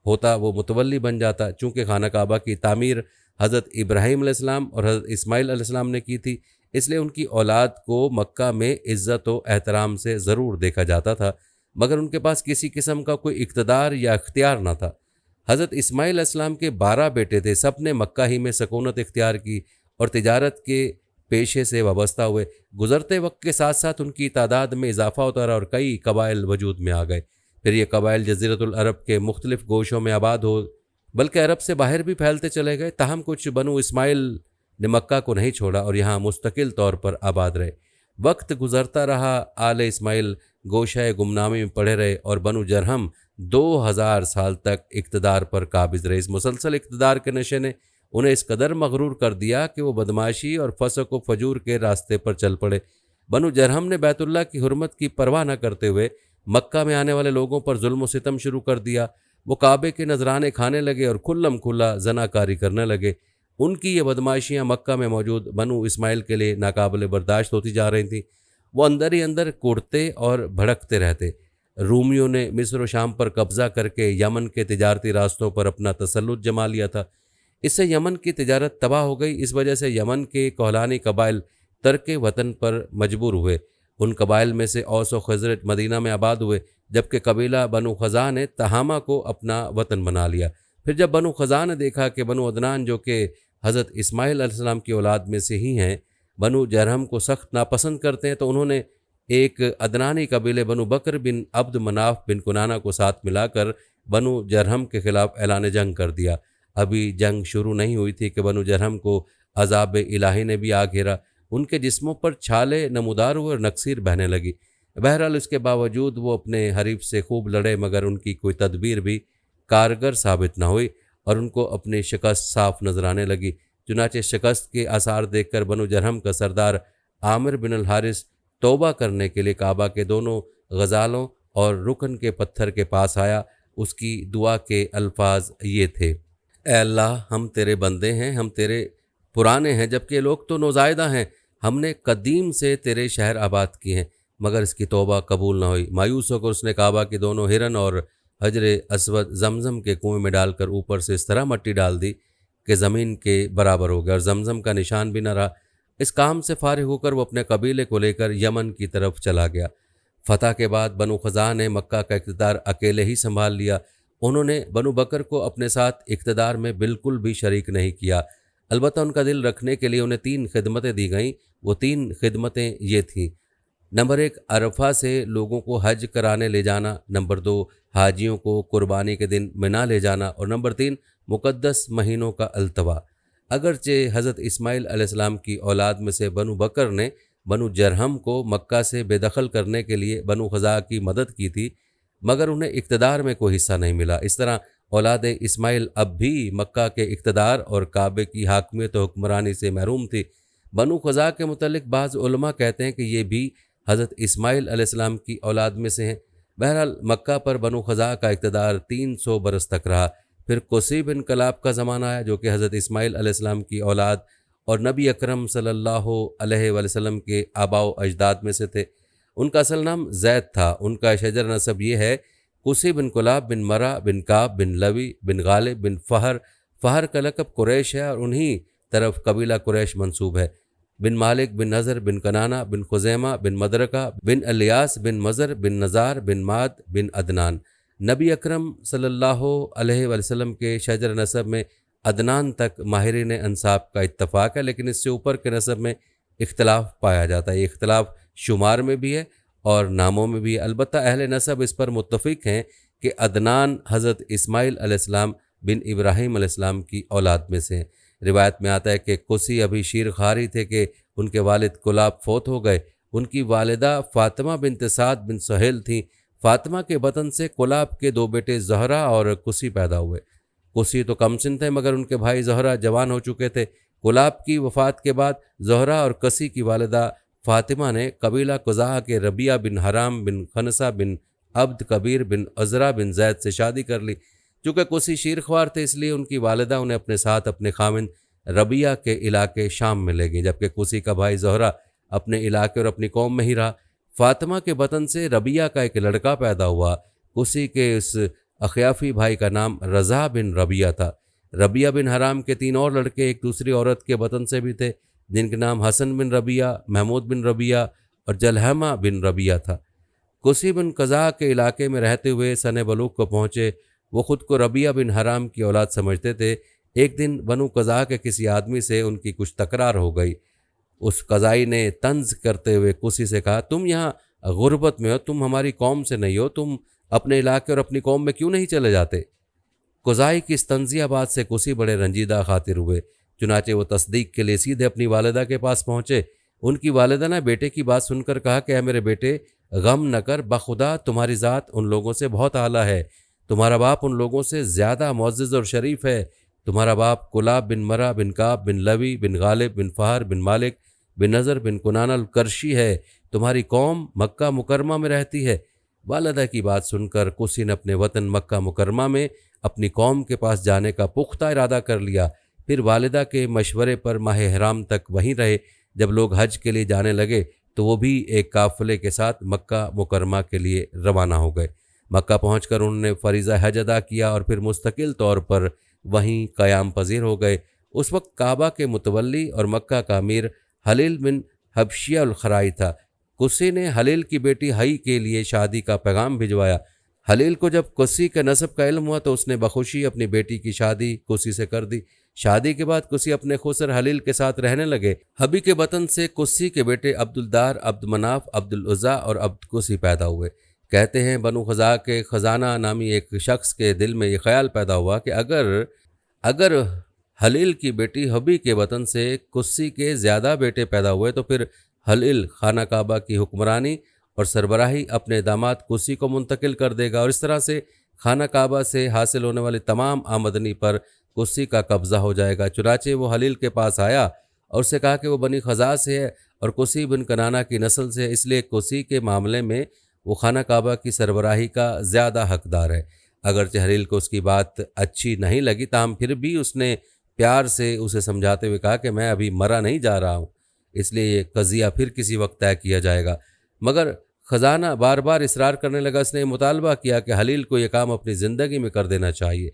होता वो मुतवल्ली बन जाता। चूँकि खाना काबा की तामीर हज़रत इब्राहीम अलैहिस्सलाम और हज़रत इस्माईल अलैहिस्सलाम ने की थी, इसलिए उनकी औलाद को मक्का में इज़्ज़त व एहतराम से ज़रूर देखा जाता था, मगर उनके पास किसी किस्म का कोई इक़्तिदार या इख्तियार न था। हज़रत इस्माईल अलैहिस्सलाम के 12 बेटे थे। सब ने मक्का ही में सकूनत इख्तियार की और तिजारत के पेशे से वाबस्ता हुए। गुज़रते वक्त के साथ साथ उनकी तादाद में इजाफ़ा होता रहा और कई कबाइल वजूद में आ गए। फिर ये कबाइल जज़ीरतुल अरब के मुख्तलिफ़ गोशों में आबाद हो, बल्कि अरब से बाहर भी फैलते चले गए। ताहम कुछ बनु इस्माईल ने मक्का को नहीं छोड़ा और यहाँ मुस्तकिल तौर पर आबाद रहे। वक्त गुज़रता रहा, आले इस्माईल गोशाए गुमनामी में पड़े रहे और बनु जरहम 2000 साल तक इक़्तिदार पर काबिज़ रहे। इस मुसलसल इक़्तिदार के नशे ने उन्हें इस कदर मगरूर कर दिया कि वो बदमाशी और फ़स्क व फजूर के रास्ते पर चल पड़े। बनु जरहम ने बैतुल्लाह की हुर्मत की परवाह न करते हुए मक्का में आने वाले लोगों पर जुल्म व सितम शुरू कर दिया। वो काबे के नजराने खाने लगे और खुल्लम खुल्ला जनाकारी करने लगे। उनकी ये बदमाशियाँ मक्का में मौजूद बनु इस्माइल के लिए नाकाबिल बर्दाश्त होती जा रही थीं। वो अंदर ही अंदर कुड़ते और भड़कते रहते। रूमियों ने मिस्र व शाम पर कब्ज़ा करके यमन के तिजारती रास्तों पर अपना तसल्लुत जमा लिया था। इससे यमन की तिजारत तबाह हो गई। इस वजह से यमन के कोहलानी कबाइल तर्क वतन पर मजबूर हुए। उन कबाइल में से औस व खज़रज मदीना में आबाद हुए, जबकि कबीला बनु ख़ज़ा ने तहामा को अपना वतन बना लिया। फिर जब बनु ख़ज़ा ने देखा कि बनु अदनान, जो कि हज़रत इस्माइल अलैहिस्सलाम की औलाद में से ही हैं, बनु जरहम को सख्त नापसंद करते हैं, तो उन्होंने एक अदनानी कबीले बनु बकर बिन अब्द मनाफ बिन कुनाना को साथ मिलाकर बनु जरहम के ख़िलाफ़ ऐलान जंग कर दिया। अभी जंग शुरू नहीं हुई थी कि बनु जरहम को अज़ाब इलाही ने भी आ घेरा। उनके जिस्मों पर छाले नमूदार हुए और नक्सीर बहने लगी। बहरहाल इसके बावजूद वो अपने हरीफ से खूब लड़े, मगर उनकी कोई तदबीर भी कारगर साबित न हुई और उनको अपनी शिकस्त साफ नजर आने लगी। चुनाचे शिकस्त के आसार देखकर बनु जरहम का सरदार आमिर बिन अल हारिस तौबा करने के लिए काबा के दोनों गजालों और रुकन के पत्थर के पास आया। उसकी दुआ के अल्फाज ये थे: ए अल्लाह, हम तेरे बंदे हैं, हम तेरे पुराने हैं, जबकि ये लोग तो नौज़ायदा हैं। हमने कदीम से तेरे शहर आबाद किए हैं, मगर इसकी तौबा कबूल न हुई। मायूस होकर उसने काबा के दोनों हिरन और हजर असवद जमज़म के कुएं में डालकर ऊपर से इस तरह मट्टी डाल दी कि ज़मीन के बराबर हो गया और जमज़म का निशान भी न रहा। इस काम से फारिग होकर वो अपने कबीले को लेकर यमन की तरफ चला गया। फतह के बाद बनु ख़ज़ा ने मक्का का इक़्तिदार अकेले ही संभाल लिया। उन्होंने बनु बकर को अपने साथ इक़्तिदार में बिल्कुल भी शरीक नहीं किया। अलबत्ता उनका दिल रखने के लिए उन्हें 3 खिदमतें दी गईं। वो 3 खिदमतें ये थीं: नंबर 1, अरफा से लोगों को हज कराने ले जाना। नंबर 2, हाजियों को कुर्बानी के दिन मिना ले जाना। और नंबर 3, मुक़द्दस महीनों का अल्तवा। अगरचे हज़रत इस्माइल अलैहिस्सलाम की औलाद में से बनु बकर ने बनु जरहम को मक्का से बेदखल करने के लिए बनु ख़ज़ा की मदद की थी, मगर उन्हें इक़्तिदार में कोई हिस्सा नहीं मिला। इस तरह औलाद इस्माइल अब भी मक्का के इक़्तिदार और काबे की हाकमियत और हुक्मरानी से महरूम थी। बनु ख़ज़ा के मुतल्लिक़ बाज़ उलमा कहते हैं कि ये भी हज़रत इस्माइल अलैहिस्सलाम की औलाद में से हैं। बहरहाल मक्का पर बनु ख़ज़ा का इक़्तिदार 300 बरस तक रहा। फिर कुसी बिन कलाब का ज़माना आया, जो कि हज़रत इस्माइल अलैहिस्सलाम की औलाद और नबी अकरम सल्लल्लाहु अलैहि वसल्लम के आबाओ अजदाद में से थे। उनका असल नाम ज़ैद था। उनका शजर नसब ये है: कुसी बिन कुलाब बिन मरा बिन काब बिन लवी बिन गालिब बिन फ़हर। फ़हर का लक़ब कुरैश है और उन्हीं तरफ कबीला कुरैश मंसूब है। बिन मालिक बिन नज़र बिन कनाना बिन खुज़ैमा बिन मदरका बिन अलियास बिन मज़र बिन नज़ार बिन माद बिन अदनान। नबी अकरम सल्लल्लाहु अलैहि वसल्लम के शजर नसब में अदनान तक माहिरीन अंसाब का इत्तफ़ाक़ है, लेकिन इससे ऊपर के नसब में इख्तलाफ पाया जाता है। ये इख्तलाफ शुमार में भी है और नामों में भी है। अलबत्ता अहले नसब इस पर मुत्तफ़िक़ हैं कि अदनान हज़रत इस्माइल अलैहिस्सलाम बिन इब्राहीम अलैहिस्सलाम की औलाद में से हैं। रिवायत में आता है कि कुसी अभी शीर खारी थे कि उनके वालिद कुलाब फ़ौत हो गए। उनकी वालिदा फ़ातिमा बिन्त साद बिन सुहेल थीं। फ़ातिमा के बतन से कुलाब के 2 बेटे ज़हरा और कुसी पैदा हुए। कुसी तो कमसिन थे, मगर उनके भाई ज़हरा जवान हो चुके थे। कुलाब की वफ़ात के बाद ज़हरा और कसी की वालिदा फ़ातिमा ने कबीला कुज़ाह के रबिया बिन हराम बिन खनसा बिन अब्द कबीर बिन अज़रा बिन ज़ैद से शादी कर ली। चूँकि कुसी शीरख्वार थे, इसलिए उनकी वालिदा उन्हें अपने साथ अपने खामिन रबिया के इलाके शाम में ले गई, जबकि कुसी का भाई ज़हरा अपने इलाके और अपनी कौम में ही रहा। फ़ातिमा के बतन से रबिया का एक लड़का पैदा हुआ। कुसी के इस अखयाफ़ी भाई का नाम रज़ा बिन रबिया था। रबिया बिन हराम के 3 और लड़के एक दूसरी औरत के बतन से भी थे, जिनके नाम हसन बिन रबिया, महमूद बिन रबिया और जलहमा बिन रबिया था। कुसी बिन कज़ा के इलाके में रहते हुए सन बलूग को पहुँचे। वो ख़ुद को रबिया बिन हराम की औलाद समझते थे। एक दिन बनु कज़ा के किसी आदमी से उनकी कुछ तकरार हो गई। उस कज़ाई ने तंज़ करते हुए कुसी से कहा, तुम यहाँ गुर्बत में हो, तुम हमारी कौम से नहीं हो, तुम अपने इलाके और अपनी कौम में क्यों नहीं चले जाते? कुज़ाई की इस तंज़िया बात से कुसी बड़े रंजीदा खातिर हुए। चुनाचे वो तस्दीक के लिए सीधे अपनी वालिदा के पास पहुँचे। उनकी वालिदा ने बेटे की बात सुनकर कहा कि मेरे बेटे, गम न कर, बखुदा तुम्हारी ज़ात उन लोगों से बहुत आला है तुम्हारा बाप उन लोगों से ज़्यादा मुअज़्ज़ज़ और शरीफ है। तुम्हारा बाप कुलाब बिन मरा बिन काब बिन लवी बिन गालिब बिन फ़हर बिन मालिक बिन नज़र बिन कुनान अल करशी है। तुम्हारी कौम मक्का मुकरमा में रहती है। वालिदा की बात सुनकर कुसी ने अपने वतन मक्का मुकरमा में अपनी कौम के पास जाने का पुख्ता इरादा कर लिया। फिर वालिदा के मशवरे पर माह हराम तक वहीं रहे। जब लोग हज के लिए जाने लगे तो वो भी एक काफ़िले के साथ मक्का मुकरमा के लिए रवाना हो गए। मक्का पहुंचकर उन्होंने फ़रीज़ा हज अदा किया और फिर मुस्तकिल तौर पर वहीं क़याम पज़ीर हो गए। उस वक्त काबा के मुतवल्ली और मक्का का अमीर हलील बिन हबशिया अल खराई था। कुसी ने हलील की बेटी हई के लिए शादी का पैगाम भिजवाया। हलील को जब कुसी के नसब का इल्म हुआ तो उसने बखुशी अपनी बेटी की शादी कुसी से कर दी। शादी के बाद कुसी अपने खुसर हलील के साथ रहने लगे। हबी के वतन से कुसी के बेटे अब्दुलदार, अब्द मनाफ, अब्दुल उज़्ज़ा और अब्द कुसी पैदा हुए। कहते हैं बनु खज़ा के खजाना नामी एक शख्स के दिल में ये ख्याल पैदा हुआ कि अगर हलील की बेटी हबी के वतन से कुसी के ज़्यादा बेटे पैदा हुए तो फिर हलील खाना काबा की हुक्मरानी और सरबराही अपने दामाद कुसी को मुंतकिल कर देगा और इस तरह से खाना काबा से हासिल होने वाली तमाम आमदनी पर कुसी का कब्ज़ा हो जाएगा। चुनाचे वो हलील के पास आया और उससे कहा कि वो बनी खज़ा से है और कुसी बिन कनाना की नस्ल से है, इसलिए कुसी के मामले में वो खाना काबा की सरबराही का ज़्यादा हकदार है। अगरचे हलील को उसकी बात अच्छी नहीं लगी ताहम फिर भी उसने प्यार से उसे समझाते हुए कहा कि मैं अभी मरा नहीं जा रहा हूँ, इसलिए ये कज़िया फिर किसी वक्त तय किया जाएगा। मगर ख़जाना बार बार इसरार करने लगा। उसने मुतालबा किया कि हलील को यह काम अपनी ज़िंदगी में कर देना चाहिए।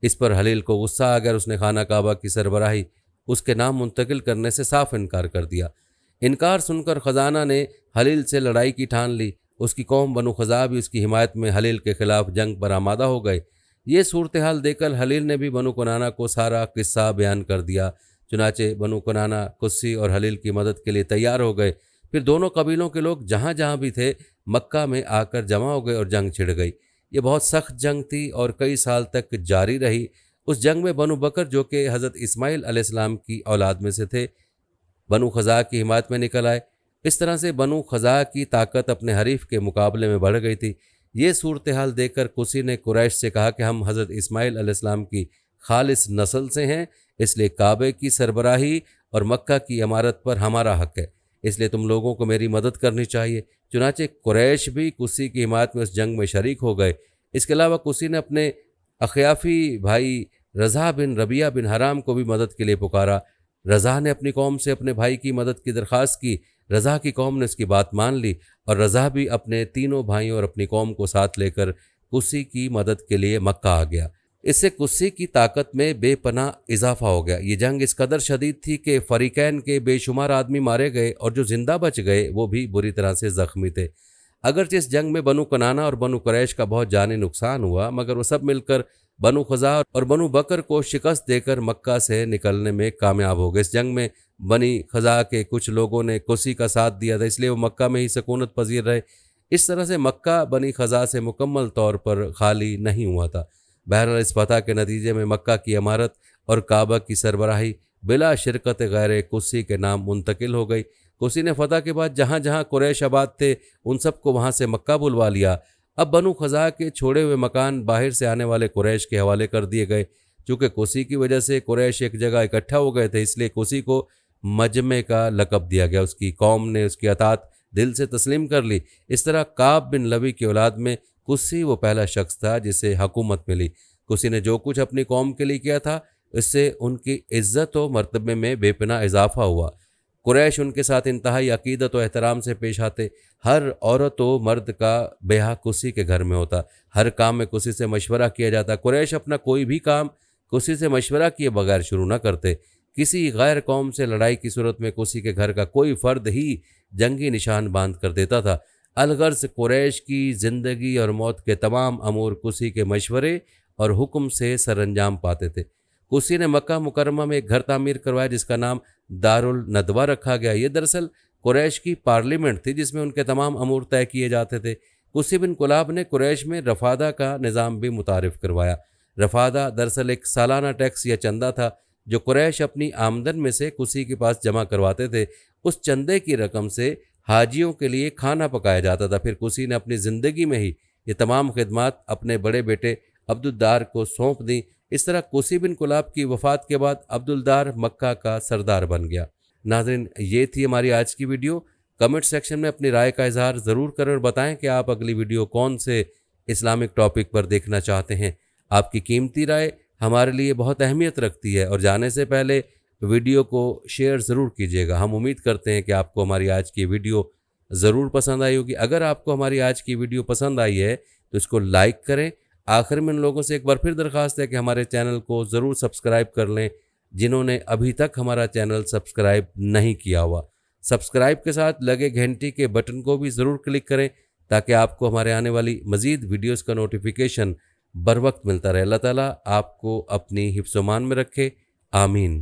इस पर हलील को गुस्सा आ गया। उसने खाना काबा की सरबराही उसके नाम मुंतकिल करने से साफ इनकार कर दिया। इनकार सुनकर ख़जाना ने हलील से लड़ाई की ठान ली। उसकी कौम बनु खज़ा भी उसकी हिमायत में हलील के ख़िलाफ़ जंग पर आमादा हो गए। ये सूरत हाल देखकर हलील ने भी बनु कनाना को सारा किस्सा बयान कर दिया। चुनाचे बनु कनाना कुस्सी और हलील की मदद के लिए तैयार हो गए। फिर दोनों कबीलों के लोग जहाँ जहाँ भी थे मक्का में आकर जमा हो गए और जंग छिड़ गई। ये बहुत सख्त जंग थी और कई साल तक जारी रही। उस जंग में बनु बकर जो कि हज़रत इस्माइल अलैहिस्सलाम की औलाद में से थे बनु खज़ा की हिमायत में निकल आए। इस तरह से बनु खज़ा की ताकत अपने हरीफ के मुकाबले में बढ़ गई थी। ये सूरत हाल देखकर कुसी ने कुरैश से कहा कि हम हज़रत इस्माइल अलैहिस्सलाम की खालिस नस्ल से हैं, इसलिए काबे की सरबराही और मक्का की इमारत पर हमारा हक़ है, इसलिए तुम लोगों को मेरी मदद करनी चाहिए। चुनाचे कुरैश भी कुसी की हिमायत में उस जंग में शरीक हो गए। इसके अलावा कुसी ने अपने अखयाफ़ी भाई रज़ा बिन रबिया बिन हराम को भी मदद के लिए पुकारा। रज़ा ने अपनी कौम से अपने भाई की मदद की दरख्वास्त की। रज़ा की कौम ने उसकी बात मान ली और रज़ा भी अपने तीनों भाइयों और अपनी कौम को साथ लेकर कुसी की मदद के लिए मक्का आ गया। इससे कुसी की ताकत में बेपनाह इजाफा हो गया। ये जंग इस कदर शदीद थी कि फ़रीक़ैन के बेशुमार आदमी मारे गए और जो ज़िंदा बच गए वो भी बुरी तरह से ज़ख्मी थे। अगरचे इस जंग में बनु कनाना और बनु कुरैश का बहुत जानी नुकसान हुआ, मगर वो सब मिलकर बनु खज़ा और बनु बकर को शिकस्त देकर मक्का से निकलने में कामयाब हो गए। इस जंग में बनी खज़ा के कुछ लोगों ने कुसी का साथ दिया था, इसलिए वो मक्का में ही सकूनत पजीर रहे। इस तरह से मक्का बनी खज़ा से मुकम्मल तौर पर खाली नहीं हुआ था। बहरहाल इस फतह के नतीजे में मक्का की इमारत और काबा की सरबराही बिला शिरकत गैर कुसी के नाम मुंतकिल हो गई। कुसी ने फतह के बाद जहाँ जहाँ कुरैश आबाद थे उन सबको वहाँ से मक्का बुलवा लिया। अब बनु खज़ा के छोड़े हुए मकान बाहर से आने वाले कुरैश के हवाले कर दिए गए। चूँकि कुसी की वजह से कुरैश एक जगह इकट्ठा हो गए थे, इसलिए कुसी को मजमे का लक़ब दिया गया। उसकी कौम ने उसकी अतात दिल से तस्लीम कर ली। इस तरह काब बिन लवी की औलाद में कुसी वो पहला शख्स था जिसे हुकूमत मिली। कुसी ने जो कुछ अपनी कौम के लिए किया था इससे उनकी इज़्ज़त व मर्तबे में बेपनाह इजाफा हुआ। कुरैश उनके साथ इंतहाई अकीदत व एहतराम से पेश आते। हर औरत व मर्द का ब्याह कुसी के घर में होता। हर काम में कुसी से मशवरा किया जाता। कुरैश अपना कोई भी काम कुसी से मशवरा किए बगैर शुरू न करते। किसी गैर कौम से लड़ाई की सूरत में कुसी के घर का कोई फ़र्द ही जंगी निशान बांध कर देता था। अलगर्ज कुरैश की ज़िंदगी और मौत के तमाम अमूर कुसी के मशवरे और हुक्म से सरअंजाम पाते थे। कुसी ने मक्का मुकरमा में एक घर तामीर करवाया जिसका नाम दारुल नदवा रखा गया। ये दरअसल कुरैश की पार्लियामेंट थी जिसमें उनके तमाम अमूर तय किए जाते थे। कुसी बिन कुलाब ने कुरैश में रफादा का निज़ाम भी मुतारिफ़ करवाया। रफादा दरअसल एक सालाना टैक्स या चंदा था जो कुरैश अपनी आमदन में से कुसी के पास जमा करवाते थे। उस चंदे की रकम से हाजियों के लिए खाना पकाया जाता था। फिर कुसी ने अपनी ज़िंदगी में ही ये तमाम खिदमात अपने बड़े बेटे अब्दुल्दार को सौंप दी। इस तरह कुसी बिन कुलाब की वफ़ात के बाद अब्दुल्दार मक्का का सरदार बन गया। नाज़रीन, ये थी हमारी आज की वीडियो। कमेंट सेक्शन में अपनी राय का इजहार ज़रूर करें और बताएं कि आप अगली वीडियो कौन से इस्लामिक टॉपिक पर देखना चाहते हैं। आपकी कीमती राय हमारे लिए बहुत अहमियत रखती है और जाने से पहले वीडियो को शेयर ज़रूर कीजिएगा। हम उम्मीद करते हैं कि आपको हमारी आज की वीडियो ज़रूर पसंद आई होगी। अगर आपको हमारी आज की वीडियो पसंद आई है तो इसको लाइक करें। आखिर में उन लोगों से एक बार फिर दरख्वास्त है कि हमारे चैनल को ज़रूर सब्सक्राइब कर लें जिन्होंने अभी तक हमारा चैनल सब्सक्राइब नहीं किया हुआ। सब्सक्राइब के साथ लगे घंटी के बटन को भी ज़रूर क्लिक करें ताकि आपको हमारे आने वाली मज़ीद वीडियोस का नोटिफिकेशन बर वक्त मिलता रहे। अल्लाह ताला आपको अपनी हिफ्ज़-ओ-मान में रखे। आमीन।